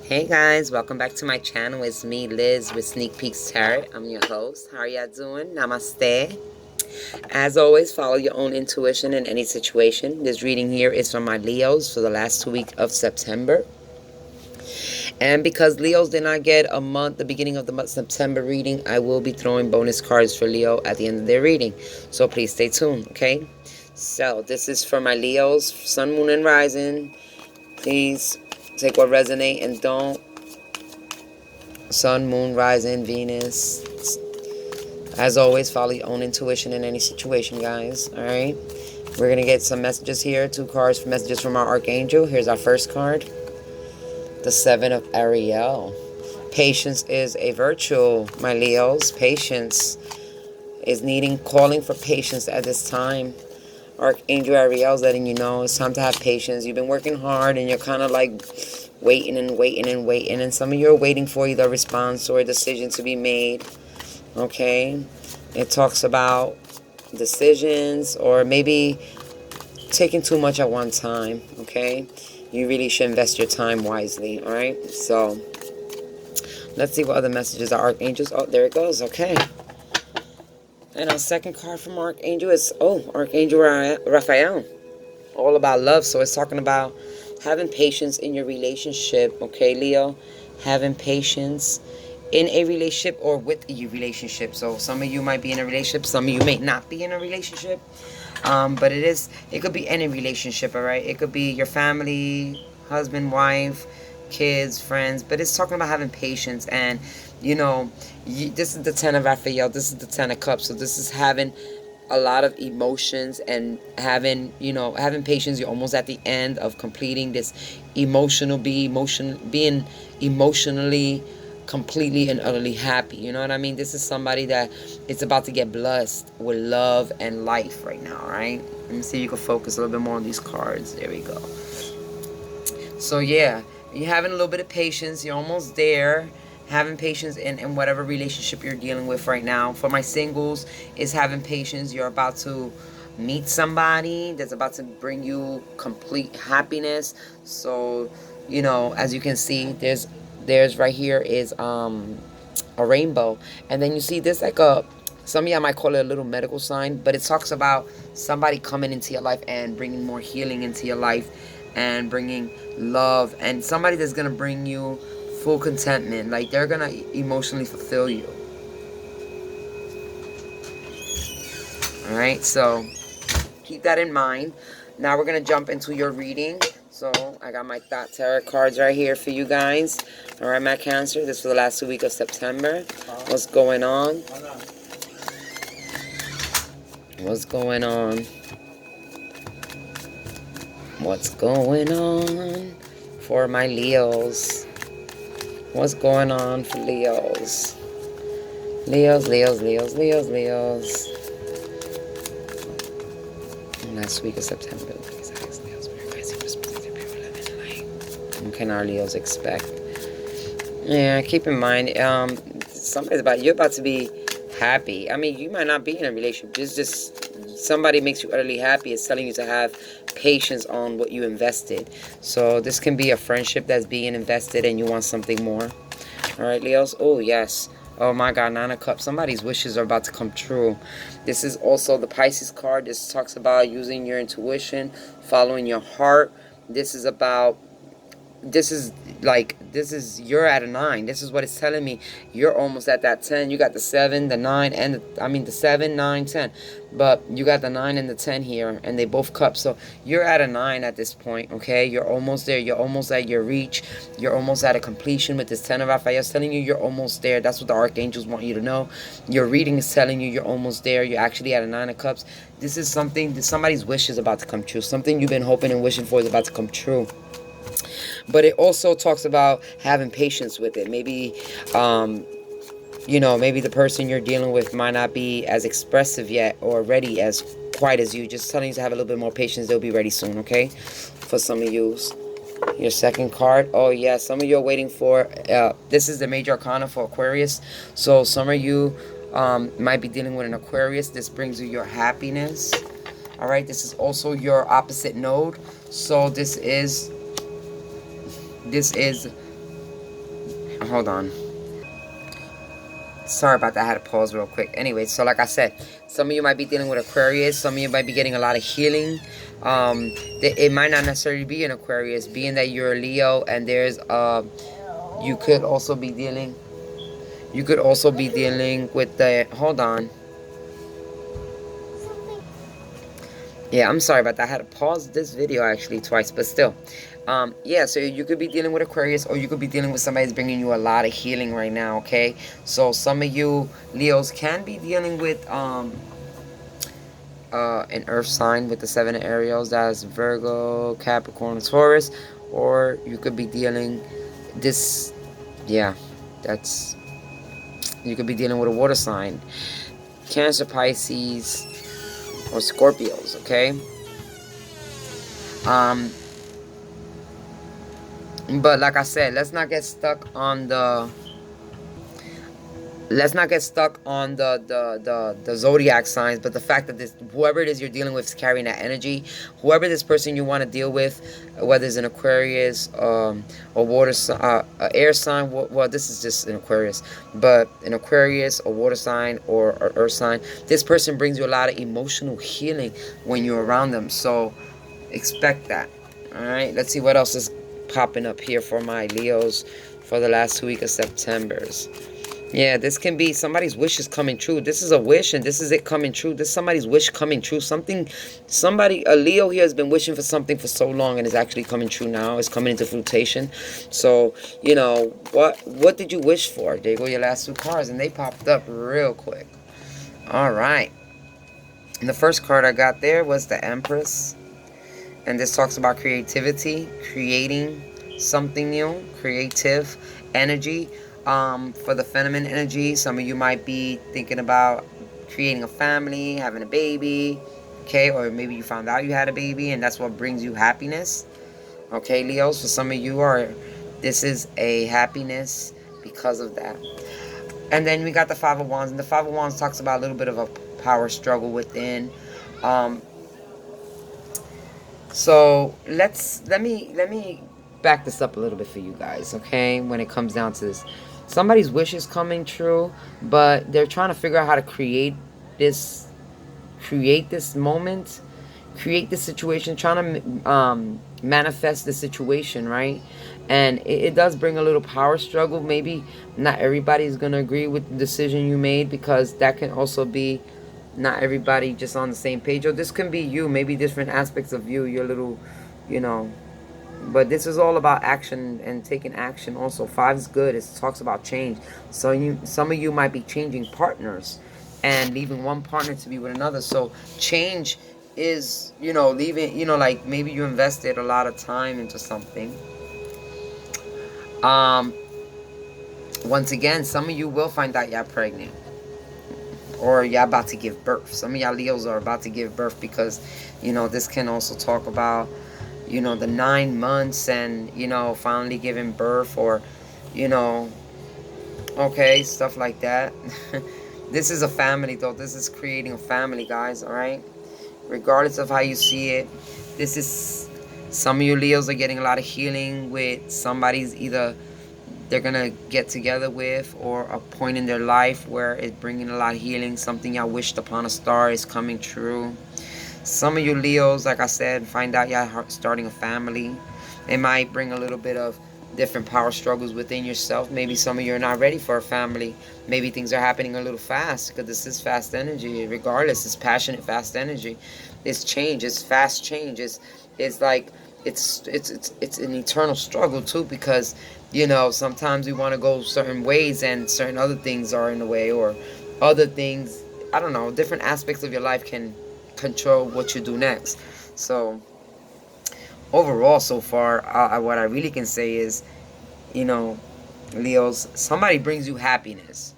Hey guys, welcome back to my channel. It's me, Liz, with Sneak Peeks Tarot. I'm your host. How are y'all doing? Namaste. As always, follow your own intuition in any situation. This reading here is from my Leos for the last 2 weeks of September. And because Leos did not get the beginning of the month September reading, I will be throwing bonus cards for Leo at the end of their reading. So please stay tuned, okay? So this is for my Leos, Sun, Moon, and Rising. Please take what resonate and don't. Sun, Moon, Rising, Venus. As always, follow your own intuition in any situation, guys. Alright? We're going to get some messages here. 2 cards for messages from our Archangel. Here's our first card. The 7 of Ariel. Patience is a virtue, my Leos. Patience is calling for patience at this time. Archangel Ariel's letting you know it's time to have patience. You've been working hard and you're kind of like waiting and waiting and waiting. And some of you are waiting for either a response or a decision to be made. Okay? It talks about decisions or maybe taking too much at one time. Okay? You really should invest your time wisely. Alright? So, let's see what other messages are archangels. Oh, there it goes. Okay. And our second card from Archangel is, Archangel Raphael. All about love. So it's talking about having patience in your relationship. Okay, Leo? Having patience in a relationship or with a relationship. So some of you might be in a relationship. Some of you may not be in a relationship. But it could be any relationship, all right? It could be your family, husband, wife, kids, friends. But it's talking about having patience and this is the 10 of Raphael. This is the 10 of Cups. So this is having a lot of emotions and having patience. You're almost at the end of completing this being emotionally completely and utterly happy. You know what I mean? This is somebody that it's about to get blessed with love and life right now, right? Let me see if you can focus a little bit more on these cards. There we go. So yeah, you're having a little bit of patience. You're almost there. Having patience in whatever relationship you're dealing with right now. For my singles, is having patience. You're about to meet somebody that's about to bring you complete happiness. So, as you can see, there's right here is a rainbow. And then you see this like some of y'all might call it a little medical sign, but it talks about somebody coming into your life and bringing more healing into your life and bringing love and somebody that's going to bring you full contentment. Like they're going to emotionally fulfill you. Alright, so keep that in mind. Now we're going to jump into your reading. So I got my Thought Tarot cards right here for you guys. Alright, my Cancer. This is for the last 2 weeks of September. What's going on? What's going on? What's going on for my Leos? What's going on for Leos? Leos. Last week of September. What can our Leos expect? Yeah, keep in mind, you're about to be happy. I mean, you might not be in a relationship. It's just somebody makes you utterly happy. It's telling you to have patience on what you invested. So this can be a friendship that's being invested and you want something more. All right, Leos. Oh, yes. Oh, my God. 9 of Cups. Somebody's wishes are about to come true. This is also the Pisces card. This talks about using your intuition, following your heart. This is you're at a 9. This is what it's telling me. You're almost at that 10. You got the 7, the 9, and the 7, 9, 10. But you got the 9 and the 10 here, and they both cups. So you're at a 9 at this point, okay? You're almost there. You're almost at your reach. You're almost at a completion with this 10 of Raphael. It's telling you you're almost there. That's what the archangels want you to know. Your reading is telling you you're almost there. You're actually at a 9 of Cups. This is somebody's wish is about to come true. Something you've been hoping and wishing for is about to come true. But it also talks about having patience with it. Maybe, maybe the person you're dealing with might not be as expressive yet or ready as quite as you. Just telling you to have a little bit more patience. They'll be ready soon, okay? For some of you. Your second card. Oh, yeah. Some of you are waiting for... this is the Major Arcana for Aquarius. So some of you might be dealing with an Aquarius. This brings you your happiness. All right? This is also your opposite node. So this is hold on. Sorry about that. I had to pause real quick. Anyway, so like I said, some of you might be dealing with Aquarius. Some of you might be getting a lot of healing. It might not necessarily be an Aquarius, being that you're a Leo, and there's you could also be dealing. You could also be dealing with the. Hold on. Yeah, I'm sorry about that. I had to pause this video actually twice, but still. Yeah, so you could be dealing with Aquarius, or you could be dealing with somebody that's bringing you a lot of healing right now, okay? So some of you Leos can be dealing with an earth sign with the 7 areas. That's Virgo, Capricorn, Taurus. Or you could be dealing this, yeah, that's, you could be dealing with a water sign. Cancer, Pisces, or Scorpios, okay? But like I said, let's not get stuck on the zodiac signs, but the fact that this, whoever it is you're dealing with, is carrying that energy. Whoever this person you want to deal with, whether it's an Aquarius, a water sign, air sign. Well, this is just an Aquarius, but an Aquarius, a water sign, or an earth sign. This person brings you a lot of emotional healing when you're around them. So expect that. All right. Let's see what else is popping up here for my Leos for the last 2 weeks of September's. Yeah, this can be somebody's wish is coming true. This is a wish, and this is it coming true. This is somebody's wish coming true. A Leo here has been wishing for something for so long, and it's actually coming true now. It's coming into fruition. So, you know, what did you wish for? There you go, your last 2 cards, and they popped up real quick. All right. And the first card I got there was the Empress. And this talks about creativity, creating something new, creative energy. For the feminine energy, some of you might be thinking about creating a family, having a baby, okay? Or maybe you found out you had a baby and that's what brings you happiness, okay, Leos? For some of you, this is a happiness because of that. And then we got the Five of Wands, and the Five of Wands talks about a little bit of a power struggle within. So let me back this up a little bit for you guys, okay? When it comes down to this, somebody's wish is coming true, but they're trying to figure out how to create this moment, create this situation, trying to manifest the situation, right? And it does bring a little power struggle. Maybe not everybody's gonna agree with the decision you made, because that can also be not everybody just on the same page. Or this can be you, maybe different aspects of you, your little, you know. But this is all about action and taking action also. 5 is good. It talks about change. So some of you might be changing partners and leaving one partner to be with another. So change is, you know, leaving, you know, like maybe you invested a lot of time into something. Once again, some of you will find out you're pregnant, or y'all about to give birth. Some of y'all Leos are about to give birth, because, you know, this can also talk about, you know, the 9 months and, you know, finally giving birth, or, you know, okay, stuff like that. This is a family, though. This is creating a family, guys, all right? Regardless of how you see it, this is, some of you Leos are getting a lot of healing with somebody's either they're gonna get together with, or a point in their life where it's bringing a lot of healing. Something y'all wished upon a star is coming true. Some of you Leos, like I said, find out y'all starting a family. It might bring a little bit of different power struggles within yourself. Maybe some of you are not ready for a family. Maybe things are happening a little fast, because this is fast energy. Regardless, it's passionate, fast energy. It's change. It's fast change. It's like it's an eternal struggle too, because, you know, sometimes we want to go certain ways and certain other things are in the way, or other things, I don't know, different aspects of your life can control what you do next. So overall, so far, what I really can say is, you know, Leos, somebody brings you happiness,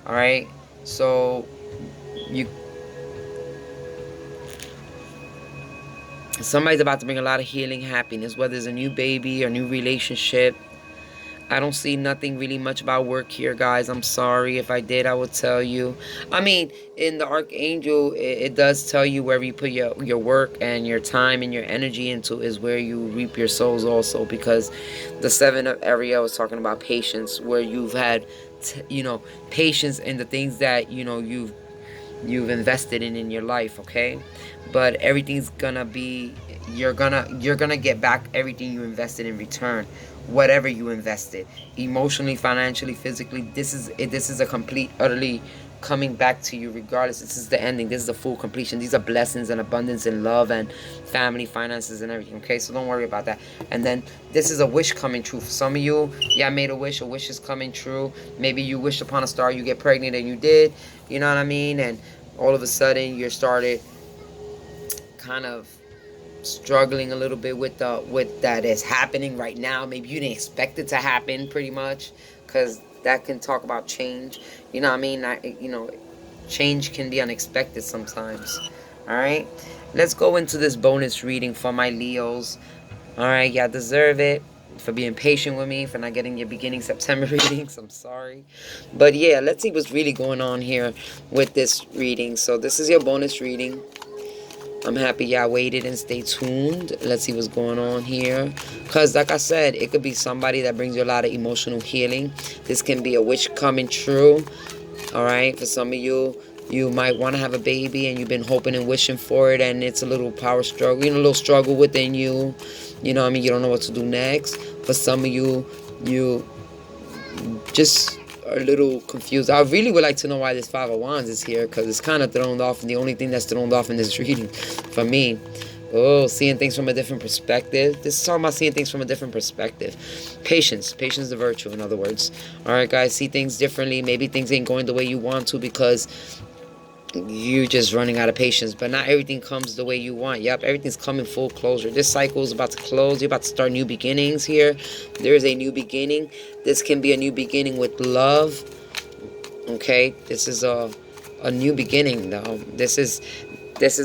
all right? So somebody's about to bring a lot of healing, happiness, whether it's a new baby or new relationship, I don't see nothing really much about work here, guys. I'm sorry. If I did, I would tell you. I mean, in the Archangel, it does tell you wherever you put your work and your time and your energy into is where you reap your souls also. Because the 7 of Ariel is talking about patience, where you've had, patience in the things that, you've invested in your life, okay? But everything's gonna be, you're gonna get back everything you invested in return, whatever you invested, emotionally, financially, physically. This is a complete, utterly coming back to you regardless. This is the ending. This is the full completion. These are blessings and abundance and love and family, finances, and everything, okay? So don't worry about that. And then this is a wish coming true for some of you. Yeah, I made a wish is coming true. Maybe you wished upon a star, you get pregnant, and you did, you know what I mean? And all of a sudden you're started kind of struggling a little bit with that is happening right now. Maybe you didn't expect it to happen, pretty much, because that can talk about change. You know what I mean? Change can be unexpected sometimes. All right, let's go into this bonus reading for my Leos. All right, y'all deserve it for being patient with me, for not getting your beginning September readings. I'm sorry. But yeah, let's see what's really going on here with this reading. So this is your bonus reading. I'm happy y'all waited and stay tuned. Let's see what's going on here. Because like I said, it could be somebody that brings you a lot of emotional healing. This can be a wish coming true. All right, for some of you, you might want to have a baby and you've been hoping and wishing for it, and it's a little power struggle, a little struggle within you. You know what I mean? You don't know what to do next. For some of you, you just are a little confused. I really would like to know why this 5 of Wands is here, because it's kind of thrown off, and the only thing that's thrown off in this reading for me. Oh, seeing things from a different perspective. This is talking about seeing things from a different perspective. Patience. Patience is the virtue, in other words. All right, guys, see things differently. Maybe things ain't going the way you want to because you just running out of patience. But not everything comes the way you want. Yep, everything's coming full closure. This cycle is about to close. You're about to start new beginnings here. There is a new beginning. This can be a new beginning with love. Okay, this is a new beginning, though. This is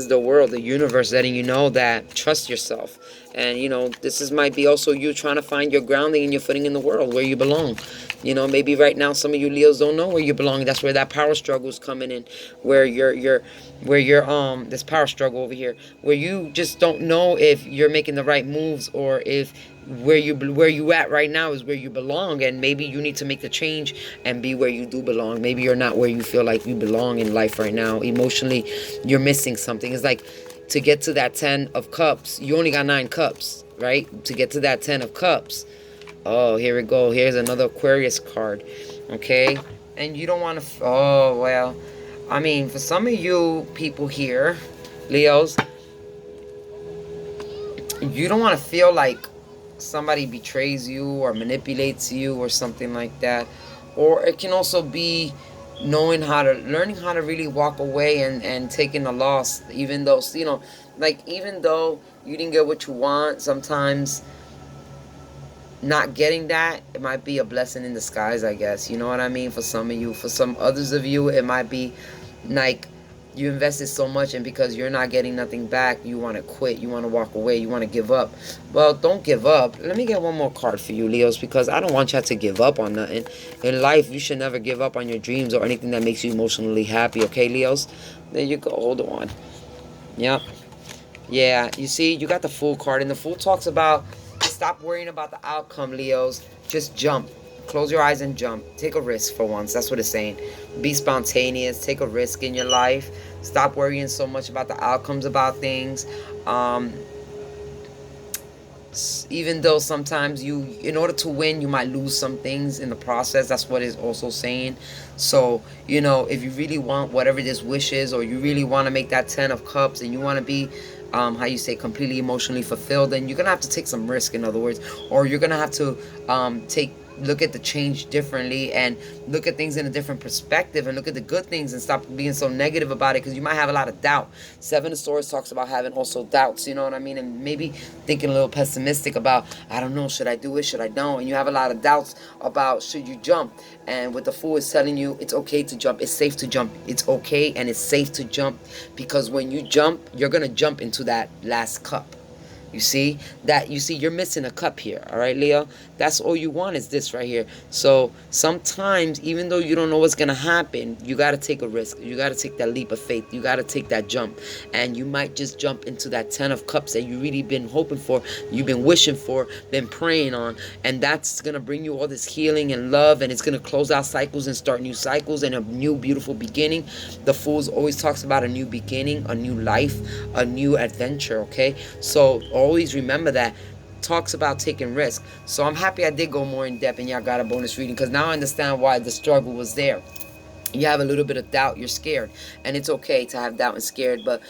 the world, the universe letting you know that trust yourself. And, this might be also you trying to find your grounding and your footing in the world, where you belong. Maybe right now some of you Leos don't know where you belong. That's where that power struggle is coming in, where you're this power struggle over here, where you just don't know if you're making the right moves, or if where you at right now is where you belong. And maybe you need to make the change and be where you do belong. Maybe you're not where you feel like you belong in life right now. Emotionally, you're missing something. It's like, to get to that 10 of cups, you only got 9 cups, right? To get to that 10 of cups. Oh, here we go. Here's another Aquarius card. Okay? And you don't want to... Oh, well. I mean, for some of you people here, Leos, you don't want to feel like somebody betrays you or manipulates you or something like that. Or it can also be learning how to really walk away and taking a loss, even though, even though you didn't get what you want. Sometimes not getting that, it might be a blessing in disguise, I guess. You know what I mean? For some of you. For some others of you, it might be like you invested so much, and because you're not getting nothing back, you want to quit, you want to walk away, you want to give up. Well, don't give up. Let me get one more card for you, Leos, because I don't want y'all to give up on nothing. In life, you should never give up on your dreams or anything that makes you emotionally happy, okay, Leos? There you go. Hold on. Yep. Yeah, you see, you got the Fool card, and the Fool talks about stop worrying about the outcome, Leos. Just jump. Close your eyes and jump. Take a risk for once. That's what it's saying. Be spontaneous. Take a risk in your life. Stop worrying so much about the outcomes about things. Even though sometimes in order to win, you might lose some things in the process. That's what it's also saying. So, if you really want whatever this wish is, or you really want to make that 10 of cups, and you want to be completely emotionally fulfilled, then you're gonna have to take some risk, in other words, or you're gonna have to look at the change differently, and look at things in a different perspective, and look at the good things, and stop being so negative about it, because you might have a lot of doubt. 7 of Swords talks about having also doubts, you know what I mean, and maybe thinking a little pessimistic about, I don't know, should I do it, should I don't, and you have a lot of doubts about should you jump. And what the Fool is telling you, it's okay to jump, it's safe to jump, it's okay and it's safe to jump, because when you jump, you're gonna jump into that last cup. You see that? You see you're missing a cup here. All right, Leo. That's all you want is this right here. So sometimes, even though you don't know what's gonna happen, you gotta take a risk. You gotta take that leap of faith. You gotta take that jump, and you might just jump into that 10 of cups that you really been hoping for, you've been wishing for, been praying on, and that's gonna bring you all this healing and love, and it's gonna close out cycles and start new cycles and a new beautiful beginning. The Fools always talks about a new beginning, a new life, a new adventure. Okay, so always remember that. Talks about taking risk. So I'm happy I did go more in depth and y'all got a bonus reading, because now I understand why the struggle was there. You have a little bit of doubt, you're scared, and it's okay to have doubt and scared, but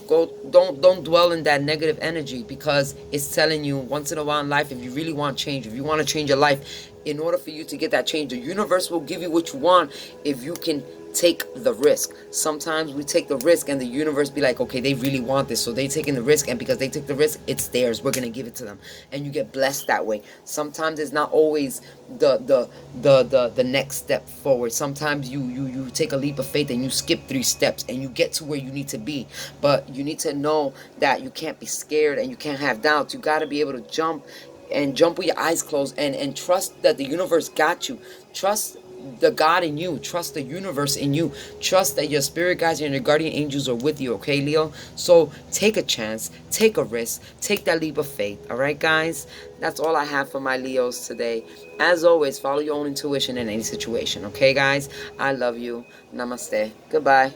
go, don't dwell in that negative energy, because it's telling you once in a while in life, if you really want change, if you want to change your life, in order for you to get that change, the universe will give you what you want if you can take the risk. Sometimes we take the risk and the universe be like, okay, they really want this, so they taking the risk, and because they took the risk, it's theirs, we're gonna give it to them, and you get blessed that way. Sometimes it's not always the next step forward. Sometimes you take a leap of faith and you skip 3 steps and you get to where you need to be. But you need to know that you can't be scared and you can't have doubts. You got to be able to jump, and jump with your eyes closed, and trust that the universe got you. Trust the God in you. Trust the universe in you. Trust that your spirit guides and your guardian angels are with you. Okay, Leo? So take a chance, take a risk, take that leap of faith. All right, guys? That's all I have for my Leos today. As always, follow your own intuition in any situation. Okay, guys? I love you. Namaste. Goodbye.